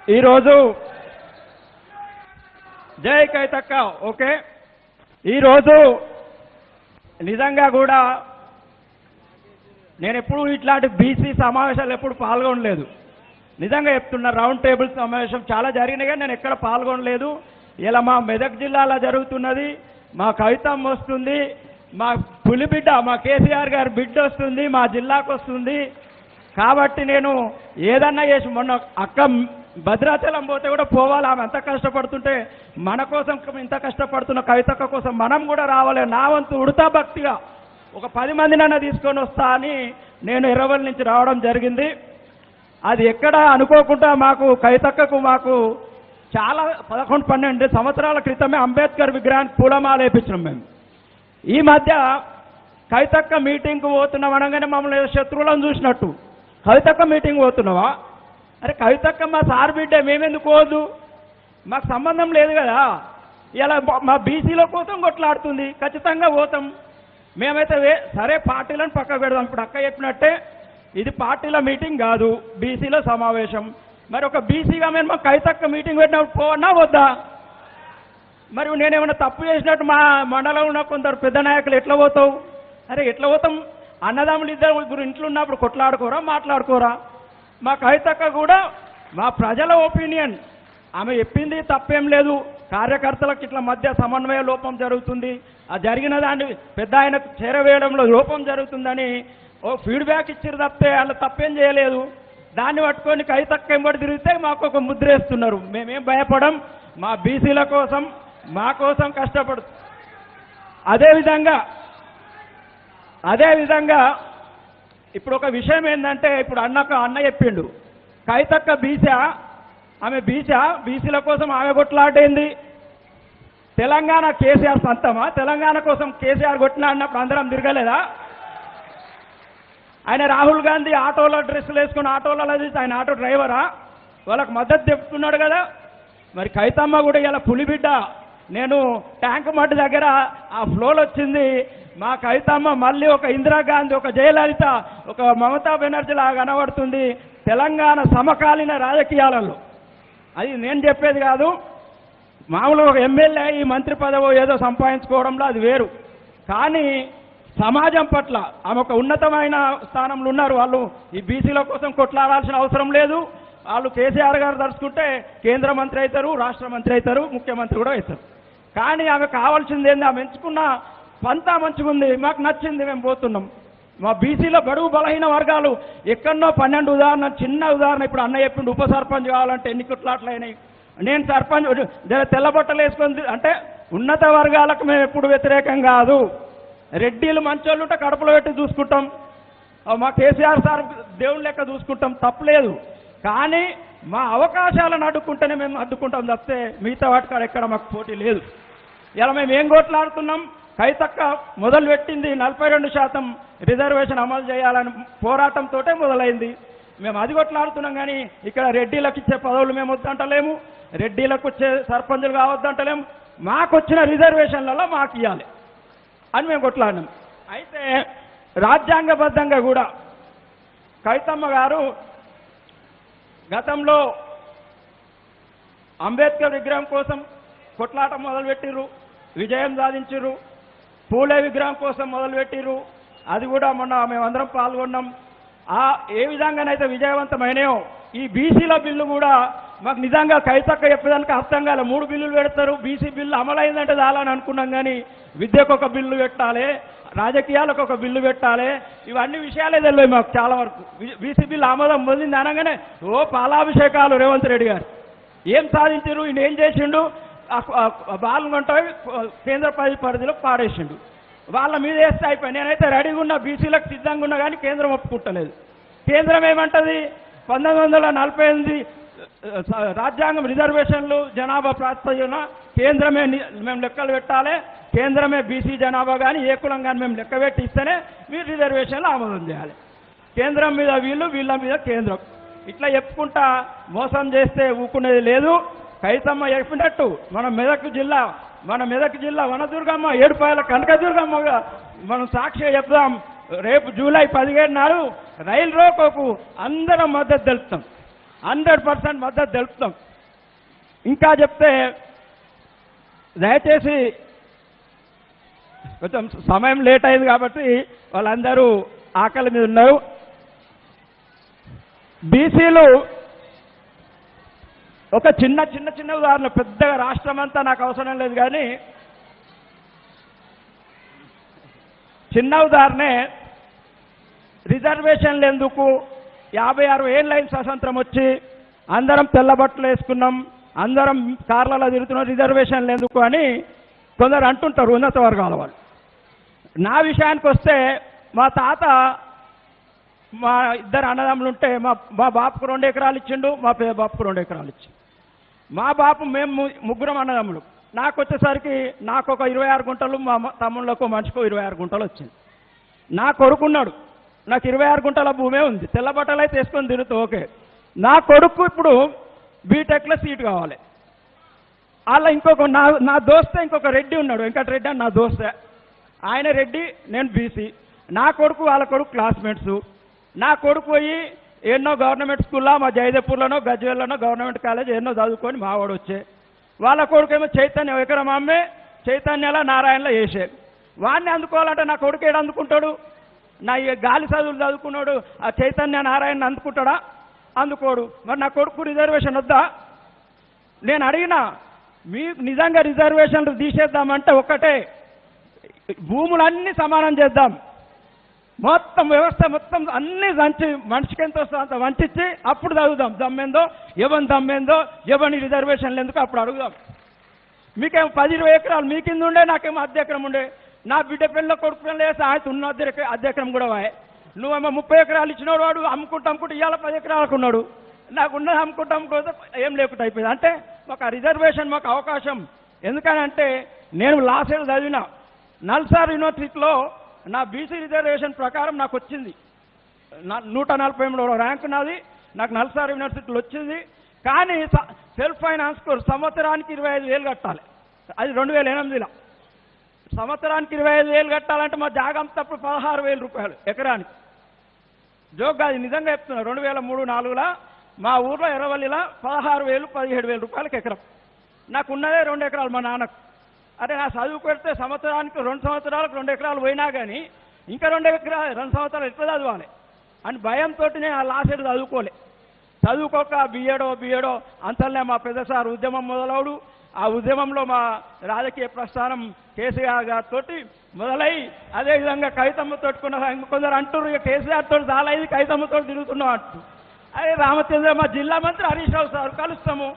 ఈరోజు జై కైతక్క ఓకే. ఈరోజు నిజంగా కూడా నేను ఎప్పుడు ఇట్లాంటి బీసీ సమావేశాలు ఎప్పుడు పాల్గొనలేదు. నిజంగా చెప్తున్నా, రౌండ్ టేబుల్ సమావేశం చాలా జరిగినాయి కానీ నేను ఎక్కడ పాల్గొనలేదు. ఇలా మా మెదక్ జిల్లాలో జరుగుతున్నది, మా కవితమ్మ వస్తుంది, మా పులిబిడ్డ మా కేసీఆర్ గారి బిడ్డ వస్తుంది, మా జిల్లాకు వస్తుంది. కాబట్టి నేను ఏదన్నా చేసి మొన్న అక్క భద్రాచలం పోతే కూడా పోవాలి. ఆమె ఎంత కష్టపడుతుంటే మన కోసం ఇంత కష్టపడుతున్న కవితక్క కోసం మనం కూడా రావాలి. నా వంతు ఉడతా భక్తిగా ఒక 10 మందినన్నా తీసుకొని వస్తా అని నేను ఎర్రవల్లి నుంచి రావడం జరిగింది. అది ఎక్కడ అనుకోకుండా మాకు కవితక్కకు మాకు చాలా 11-12 సంవత్సరాల క్రితమే అంబేద్కర్ విగ్రహానికి పూలమాల వేయించినాం మేము. ఈ మధ్య కవితక్క మీటింగ్కి పోతున్నాం అనగానే మమ్మల్ని శత్రువులను చూసినట్టు, కవితక్క మీటింగ్ పోతున్నావా? అరే కవితక్క మా సార్ బిడ్డ, మేమెందుకు పోదు? మాకు సంబంధం లేదు కదా. ఇలా మా బీసీల కోసం కొట్లాడుతుంది, ఖచ్చితంగా పోతాం. మేమైతే సరే పార్టీలను పక్కకు పెడదాం. ఇప్పుడు అక్క చెప్పినట్టే ఇది పార్టీల మీటింగ్ కాదు, బీసీల సమావేశం. మరి ఒక బీసీగా మేము మా కవితక్క మీటింగ్ పెట్టినప్పుడు పోవన్నా వద్దా? మరి నేనేమన్నా తప్పు చేసినట్టు మా మండలంలో ఉన్న కొందరు పెద్ద నాయకులు ఎట్లా పోతావు? అరే ఎట్లా పోతాం? అన్నదమ్ములు ఇద్దరు ఇంట్లో ఉన్నప్పుడు కొట్లాడుకోరా, మాట్లాడుకోరా? మా కవితక్క కూడా మా ప్రజల ఒపీనియన్, ఆమె చెప్పింది తప్పేం లేదు. కార్యకర్తలకు ఇట్లా మధ్య సమన్వయ లోపం జరుగుతుంది, ఆ జరిగిన దాన్ని పెద్ద ఆయనకు చేరవేయడంలో లోపం జరుగుతుందని ఓ ఫీడ్బ్యాక్ ఇచ్చారు తప్పితే వాళ్ళు తప్పేం చేయలేదు. దాన్ని పట్టుకొని కవితక్క ఎంబడి తిరిగితే మాకు ఒక ముద్ర వేస్తున్నారు. మేమేం భయపడం, మా బీసీల కోసం మా కోసం కష్టపడు. అదేవిధంగా ఇప్పుడు ఒక విషయం ఏంటంటే, ఇప్పుడు అన్న చెప్పిండు కవితక్క బీసా, ఆమె బీసీల కోసం ఆమె కొట్లాటేంది? తెలంగాణ కేసీఆర్ సంతమా? తెలంగాణ కోసం కేసీఆర్ కొట్టినా అన్నప్పుడు అందరం తిరగలేదా? ఆయన రాహుల్ గాంధీ ఆటోలో డ్రెస్సులు వేసుకుని ఆటోలలో చూసి ఆయన ఆటో డ్రైవరా? వాళ్ళకు మద్దతు చెప్తున్నాడు కదా. మరి కవితమ్మ కూడా ఇలా పులిబిడ్డ. నేను ట్యాంక్ మట్టి దగ్గర ఆ ఫ్లోలో వచ్చింది. మా కవితమ్మ మళ్ళీ ఒక ఇందిరాగాంధీ, ఒక జయలలిత, ఒక మమతా బెనర్జీ లాగా కనబడుతుంది తెలంగాణ సమకాలీన రాజకీయాలలో. అది నేను చెప్పేది కాదు. మామూలుగా ఒక ఎమ్మెల్యే ఈ మంత్రి పదవి ఏదో సంపాదించుకోవడంలో అది వేరు. కానీ సమాజం పట్ల ఆమె ఒక ఉన్నతమైన స్థానంలో ఉన్నారు. వాళ్ళు ఈ బీసీల కోసం కొట్లాడాల్సిన అవసరం లేదు. వాళ్ళు కేసీఆర్ గారు తలుచుకుంటే కేంద్ర మంత్రి అవుతారు, రాష్ట్ర మంత్రి అవుతారు, ముఖ్యమంత్రి కూడా అవుతారు. కానీ ఆమె కావాల్సింది ఏంది? ఆమె ఎంచుకున్న పంతా మంచిగుంది, మాకు నచ్చింది, మేము పోతున్నాం. మా బీసీలో బడుగు బలహీన వర్గాలు ఎక్కడనో 12 ఉదాహరణ, చిన్న ఉదాహరణ ఇప్పుడు అన్న చెప్పిండు, ఉప సర్పంచ్ కావాలంటే ఎన్ని కొట్లాట్లయినాయి. నేను సర్పంచ్ తెల్లబట్టలు వేసుకొని అంటే ఉన్నత వర్గాలకు మేము ఎప్పుడు వ్యతిరేకం కాదు. రెడ్డిలు మంచోళ్ళు ఉంటే కడుపులో పెట్టి చూసుకుంటాం, మా కేసీఆర్ సార్ దేవుని లెక్క చూసుకుంటాం, తప్పలేదు. కానీ మా అవకాశాలను అడ్డుకుంటేనే మేము అడ్డుకుంటాం తప్పితే మిగతా వాటికాడ ఎక్కడ మాకు పోటీ లేదు. ఇలా మేము ఏం కొట్లాడుతున్నాం? కవితక్క మొదలుపెట్టింది 42% రిజర్వేషన్ అమలు చేయాలని పోరాటంతో మొదలైంది. మేము అది కొట్లాడుతున్నాం. కానీ ఇక్కడ రెడ్డిలకు ఇచ్చే పదవులు మేము వద్దంటలేము, రెడ్డిలకు వచ్చే సర్పంచులు కావద్దంటలేము. మాకు వచ్చిన రిజర్వేషన్లలో మాకు ఇవ్వాలి అని మేము కొట్లాడినాం. అయితే రాజ్యాంగబద్ధంగా కూడా కవితమ్మ గారు గతంలో అంబేద్కర్ విగ్రహం కోసం కొట్లాట మొదలుపెట్టిర్రు, విజయం సాధించారు. పూలే విగ్రహం కోసం మొదలుపెట్టిర్రు, అది కూడా మొన్న మేమందరం పాల్గొన్నాం. ఏ విధంగానైతే విజయవంతమైనాయో ఈ బీసీల బిల్లు కూడా మాకు నిజంగా కవితక్క చెప్పేదానికి అర్థం కాలే. 3 బిల్లులు పెడతారు, బీసీ బిల్లు అమలైందంటే చాలని అనుకున్నాం. కానీ విద్యకు ఒక బిల్లు పెట్టాలి, రాజకీయాలకు ఒక బిల్లు పెట్టాలి, ఇవన్నీ విషయాలే తెలియదు మాకు చాలా వరకు. బీసీ బిల్లు ఆమోదం పొందింది అనగానే పాలాభిషేకాలు రేవంత్ రెడ్డి గారు. ఏం సాధించారు, ఈయన ఏం చేసిండు? బాల్గొంటవి కేంద్ర పరిధిలో పాడేసిండు. వాళ్ళ మీద వేస్తే అయిపోయి. నేనైతే రెడీగా ఉన్నా, బీసీలకు సిద్ధంగా ఉన్నా, కానీ కేంద్రం ఒప్పుకుంటలేదు. కేంద్రం ఏమంటది? 1948 రాజ్యాంగం రిజర్వేషన్లు జనాభా ప్రాతిపదికన కేంద్రమే మేము లెక్కలు పెట్టాలి, కేంద్రమే బీసీ జనాభా కానీ ఏ కులం కానీ మేము లెక్క పెట్టి ఇస్తేనే మీరు రిజర్వేషన్లు ఆమోదం చేయాలి. కేంద్రం మీద వీళ్ళు, వీళ్ళ మీద కేంద్రం, ఇట్లా చెప్పుకుంటా మోసం చేస్తే ఊకునేది లేదు. కవితమ్మ చెప్పినట్టు మన మెదక్ జిల్లా వనదుర్గమ్మ, ఏడుపాయల కనకదుర్గమ్మగా మనం సాక్షి చెప్దాం. రేపు జూలై 17 నాడు రైలు రోకోకు అందరం మద్దతు తెలుపుతాం. 100% మద్దతు తెలుపుతాం. ఇంకా చెప్తే దయచేసి కొంచెం సమయం లేట్ అయింది కాబట్టి వాళ్ళందరూ ఆకలి మీద ఉన్నారు. బీసీలు ఒక చిన్న ఉదాహరణ, పెద్దగా రాష్ట్రం అంతా నాకు అవసరం లేదు కానీ చిన్న ఉదాహరణే, రిజర్వేషన్లు ఎందుకు? 56 ఏళ్ళైన స్వతంత్రం వచ్చి అందరం తెల్ల బట్టలు వేసుకున్నాం, అందరం కార్లలో తిరుగుతున్నాం, రిజర్వేషన్లు ఎందుకు అని కొందరు అంటుంటారు ఉన్నత వర్గాల వాళ్ళు. నా విషయానికి వస్తే మా తాత మా ఇద్దరు అన్నదమ్ములు ఉంటే మా బాపుకు 2 ఎకరాలు ఇచ్చిండు, మా పేద బాపుకు 2 ఎకరాలు ఇచ్చిండు. మా బాపు మేము ముగ్గురం అన్నదమ్ములు. నాకు వచ్చేసరికి నాకు ఒక 26 గుంటలు, మా తమ్ముళ్ళకు మనిషికి 26 గుంటలు వచ్చింది. నా కొడుకున్నాడు, నాకు 26 గుంటల భూమే ఉంది, తెల్ల బట్టలు అయితే వేసుకొని తిరుగుతూ ఓకే. నా కొడుకు ఇప్పుడు బీటెక్లో సీట్ కావాలి. అలా ఇంకొక నా దోస్తే ఇంకొక రెడ్డి ఉన్నాడు, వెంకటరెడ్డి అని నా దోస్తే, ఆయన రెడ్డి, నేను బీసీ. నా కొడుకు వాళ్ళ కొడుకు క్లాస్మేట్స్. నా కొడుకు పోయి ఎన్నో గవర్నమెంట్ స్కూల్లో మా జయదేపూర్లోనో గజ్వేల్లోనో గవర్నమెంట్ కాలేజ్ ఎన్నో చదువుకొని మావాడు వచ్చే. వాళ్ళ కొడుకేమో చైతన్య విక్రమ అమ్మే చైతన్యలో నారాయణలో వేసే. వాడిని అందుకోవాలంటే నా కొడుకు ఏడు అందుకుంటాడు? నా గాలి చదువులు చదువుకున్నాడు ఆ చైతన్య నారాయణ అందుకుంటాడా? అందుకోడు. మరి నా కొడుకు రిజర్వేషన్ వద్దా? నేను అడిగినా, మీకు నిజంగా రిజర్వేషన్లు తీసేద్దామంటే ఒక్కటే, భూములన్నీ సమానం చేద్దాం, మొత్తం వ్యవస్థ మొత్తం అన్నీ వంచి మనిషికి ఎంత వస్తుందో అంత వంచి అప్పుడు చదువుదాం. దమ్మేందో ఎవని రిజర్వేషన్లు ఎందుకు అప్పుడు అడుగుదాం. మీకేమో 10-20 ఎకరాలు మీ కింద ఉండే, నాకేమో అద్దె ఎకరం ఉండే. నా బిడ్డ పిల్లల కొడుకు పిల్లలు వేస్తే ఆయన ఉన్న అద్దె ఎకరం కూడా వాయే. నువ్వేమో 30 ఎకరాలు ఇచ్చినవాడు, వాడు అమ్ముకుంటా ఇవాళ 10 ఎకరాలకు ఉన్నాడు. నాకు ఉన్నది అమ్ముకుంటా ఏం లేకుండా అయిపోయింది. అంటే మాకు ఆ రిజర్వేషన్ మాకు అవకాశం. ఎందుకనంటే నేను లాస్ట్ ఇయర్ చదివిన నల్సార్ యూనివర్సిటీలో నా బీసీ రిజర్వేషన్ ప్రకారం నాకు వచ్చింది 143 ర్యాంకు నాది. నాకు నల్సార్ యూనివర్సిటీలో వచ్చింది. కానీ సెల్ఫ్ ఫైనాన్స్ కోర్స్ సంవత్సరానికి 25,000 కట్టాలి. అది 2008లో. సంవత్సరానికి 25,000 కట్టాలంటే మా జాగంతప్పుడు 16,000 రూపాయలు ఎకరానికి. జోగ్గా అది నిజంగా చెప్తున్నా. 2003-04లో మా ఊర్లో ఎర్రవల్లిలో 16,000-17,000 రూపాయలకి ఎకరం. నాకు ఉన్నదే 2 ఎకరాలు మా నాన్నకు. అదే నా చదువు పెడితే సంవత్సరానికి 2 సంవత్సరాలకు 2 ఎకరాలు పోయినా కానీ ఇంకా 2 సంవత్సరాలు ఎట్లా చదవాలి అని భయంతో నేను ఆ లాస్ట్ ఇయర్ చదువుకోక బిఏడో అంతలనే మా పెద్ద సార్ ఉద్యమం మొదలవుడు. ఆ ఉద్యమంలో మా రాజకీయ ప్రస్థానం కేసీఆర్ గారితో మొదలై అదేవిధంగా కవితమ్మతో కొందరు అంటారు కేసీఆర్ తోటి చాలా ఇది కవితమ్మతో తిరుగుతున్నాం అంటూ. అదే రామచంద్ర మా జిల్లా మంత్రి హరీష్ రావు సార్ కలుస్తాము,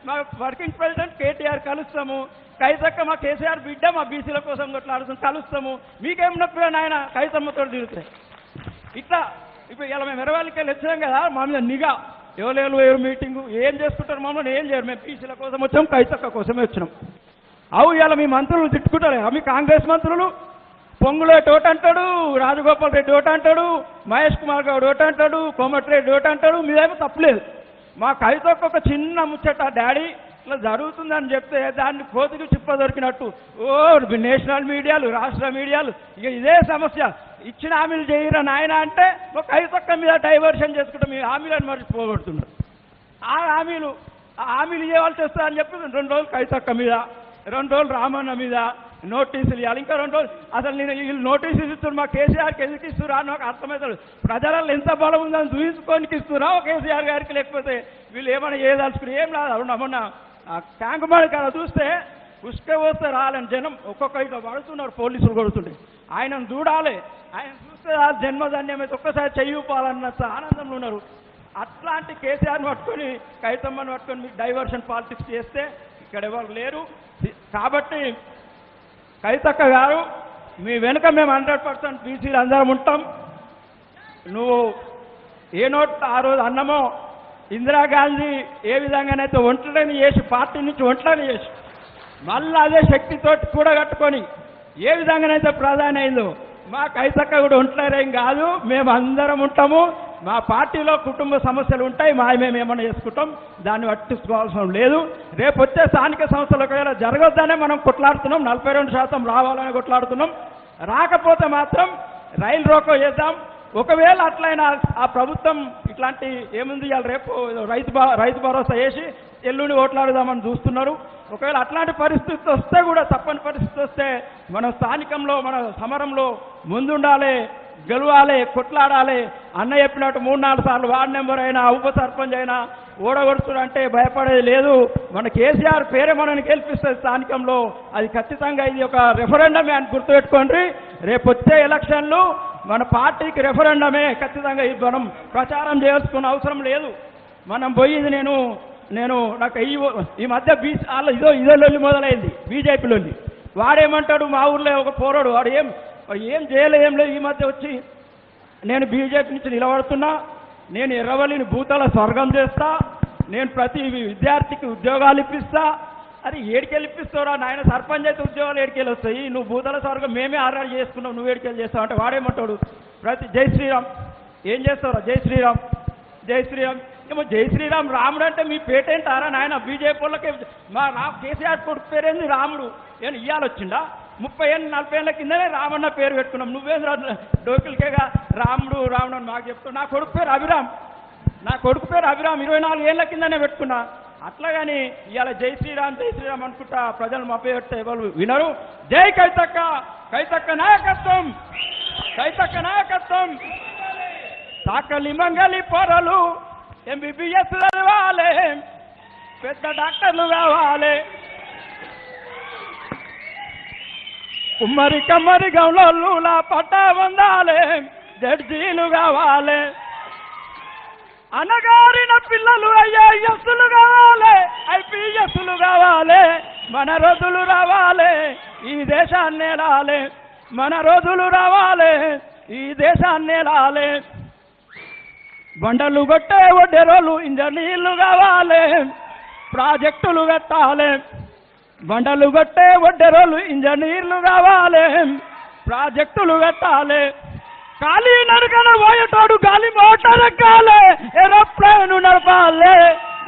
మా వర్కింగ్ ప్రెసిడెంట్ కేటీఆర్ కలుస్తాము, కవితక్క మా కేసీఆర్ బిడ్డ మా బీసీల కోసం కొట్లాడుతుంది కలుస్తాము. మీకేం నొప్పి ఆయన కవితమ్మతో తిరుగుతాయి. ఇట్లా ఇప్పుడు ఇలా మేము ఎర్రవల్లికి వెళ్ళి వచ్చాం కదా, మా మీద నిఘా ఎవరు మీటింగు ఏం చేసుకుంటారు మమ్మల్ని ఏం చేయరు. మేము బీసీల కోసం వచ్చాం, కవితక్క కోసమే వచ్చినాం. ఇలా మీ మంత్రులు తిట్టుకుంటారు. మీ కాంగ్రెస్ మంత్రులు పొంగులేటి ఒకటి అంటాడు, రాజగోపాల్ రెడ్డి ఒకటి అంటాడు, మహేష్ కుమార్ గౌడ్ ఒకటి అంటాడు, కోమటిరెడ్డి ఒకటి అంటాడు. మీదేమో తప్పలేదు. మా కవితకు ఒక చిన్న ముచ్చట డాడీ ఇట్లా జరుగుతుందని చెప్తే దాన్ని కోతికి చిప్ప దొరికినట్టు నేషనల్ మీడియాలు రాష్ట్ర మీడియాలు ఇక ఇదే సమస్య. ఇచ్చిన హామీలు చేయరా నాయన అంటే ఒక కవితక్క మీద డైవర్షన్ చేసుకుంటే మీ హామీలను మర్చిపోగొడుతున్నారు. ఆ హామీలు ఇవ్వాల్సి వస్తారని చెప్పి 2 రోజులు కవితక్క మీద, 2 రోజులు రామన్న మీద నోటీసులు ఇవ్వాలి. ఇంకా 2 రోజులు అసలు నేను వీళ్ళు నోటీసులు ఇస్తున్నారు మా కేసీఆర్కి ఎందుకు ఇస్తున్నా అని నాకు అర్థమవుతాడు. ప్రజలలో ఎంత బలం ఉందని చూసుకోనికి ఇస్తున్నా కేసీఆర్ గారికి, లేకపోతే వీళ్ళు ఏమైనా చేయదలుచుకుని ఏం రాదు. మొన్న ట్యాంక్ బండ్ కాడ చూస్తే ఉసుక వస్తే రాలని జనం ఒక్కొక్క ఇట్లా పడుతున్నారు, పోలీసులు కొడుతుంటే. ఆయనను చూడాలి, ఆయన చూస్తే ఆ జన్మధన్యం అయితే ఒక్కసారి చెయ్యిపోవాలన్నంత ఆనందంలో ఉన్నారు. అట్లాంటి కేసీఆర్ని పట్టుకొని కవితమ్మని పట్టుకొని మీకు డైవర్షన్ పాలిటిక్స్ చేస్తే ఇక్కడ ఎవరు లేరు. కాబట్టి కవితక్క గారు మీ వెనుక మేము 100% బీసీలు అందరం ఉంటాం. నువ్వు ఏ నోట్ ఆ రోజు అన్నమో ఇందిరాగాంధీ ఏ విధంగానైతే ఒంటరిని చేసి పార్టీ నుంచి ఒంటరిని చేసి మళ్ళీ అదే శక్తితోటి కూడా కట్టుకొని ఏ విధంగానైతే ప్రధాని అయిందో మా కవితక్క కూడా ఒంటరేం కాదు, మేము అందరం ఉంటాము. మా పార్టీలో కుటుంబ సమస్యలు ఉంటాయి, మేము ఏమైనా చేసుకుంటాం, దాన్ని పట్టించుకోవాల్సిన లేదు. రేపు వచ్చే స్థానిక సంస్థలకు జరగొద్దనే మనం కొట్లాడుతున్నాం. 42% రావాలని కొట్లాడుతున్నాం. రాకపోతే మాత్రం రైలు రోకో చేద్దాం, ఒకవేళ అట్లయినా ఆ ప్రభుత్వం ఇట్లాంటి ఏముంది ఇవాళ రేపు రైతు భరోసా వేసి ఎల్లుండి ఓట్లాడుదామని చూస్తున్నారు. ఒకవేళ అట్లాంటి పరిస్థితి వస్తే కూడా, తప్పని పరిస్థితి వస్తే మనం స్థానికంలో మన సమరంలో ముందుండాలి, గెలవాలి, కొట్లాడాలి. అన్న చెప్పినట్టు 3-4 సార్లు వార్డు నెంబర్ అయినా ఉప సర్పంచ్ అయినా ఓడగొడుతుడంటే భయపడేది లేదు. మన కేసీఆర్ పేరే మనల్ని గెలిపిస్తుంది స్థానికంలో. అది ఖచ్చితంగా ఇది ఒక రెఫరెండమే అని గుర్తుపెట్టుకోండి. రేపు వచ్చే ఎలక్షన్లు మన పార్టీకి రెఫరెండమే. ఖచ్చితంగా ఇది మనం ప్రచారం చేయాల్సిన అవసరం లేదు. మనం పోయింది నాకు ఈ మధ్య ఇదో లొల్లి మొదలైంది, బీజేపీలోని. వాడేమంటాడు, మా ఊర్లో ఒక పోరాడు, వాడు ఏం చేయలేదు, ఏం లేదు. ఈ మధ్య వచ్చి నేను బీజేపీ నుంచి నిలబడుతున్నా, నేను ఎర్రవల్లిని భూతాల స్వర్గం చేస్తా, నేను ప్రతి విద్యార్థికి ఉద్యోగాలు ఇప్పిస్తా. అది ఏడికెళ్ళి ఇప్పిస్తావురా నాయన, సర్పంచ్ అయితే ఉద్యోగాలు ఏడికెళ్ళి వస్తాయి, నువ్వు భూతాల స్వర్గం మేమే ఆర్డర్ చేసుకున్నావు, నువ్వు ఏడికెళ్ళి చేస్తావు అంటే వాడేమంటాడు, జై శ్రీరామ్ ఏం చేస్తావురా, జై శ్రీరామ్ జై శ్రీరామ్. ఏమో జై శ్రీరామ్ రాముడు అంటే మీ పేటేంటారా నాయన? బీజేపీ వాళ్ళకి కేసీఆర్ కొడుకు పేరేంది రాముడు, ఏం ఇయ్యాలి వచ్చిందా? 30 ఏళ్ళు 40 ఏళ్ళ కిందనే రామన్న పేరు పెట్టుకున్నాం. నువ్వేం డోకిల్కేగా రాముడు అని మాకు చెప్తావు. నా కొడుకు పేరు అభిరామ్ 24 ఏళ్ళ కిందనే పెట్టుకున్నా. అట్లాగని ఇవాళ జై శ్రీరామ్ అనుకుంటా ప్రజలు మా పేరు ఎవరు వినరు. జై కైతక్క నాయకత్వం, సాకలి మంగలి పొరలు MBBS చదవాలి, పెద్ద డాక్టర్లు కావాలి, కమ్మరి గౌలూలా పట్టా పొందాలి, జడ్జీలు కావాలి, అనగారిన పిల్లలు IASలు కావాలి, IPSలు కావాలి, మన రోజులు రావాలి, ఈ దేశాన్ని ఏలాలి, మన రోజులు రావాలి, ఈ దేశాన్ని ఏలాలి. బండలు కొట్టే ఒడ్డెరోలు ఇంజనీర్లు కావాలి, ప్రాజెక్టులు కట్టాలి. బండలు కొట్టే ఒడ్డెరోలు ఇంజనీర్లు కావాలి, ప్రాజెక్టులు కట్టాలి. ఖాళీ నరకన పోయేటోడు గాలి మోటార్ ఎక్కాలి, ఏరోప్లేన్ నడపాలి.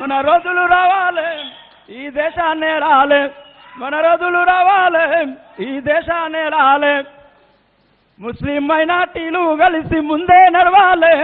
మన రోజులు రావాలి, ఈ దేశాన్ని ఏలాలి, మన రోజులు రావాలి, ఈ దేశాన్ని ఏలాలి. ముస్లిం మైనార్టీలు కలిసి ముందే నడవాలి.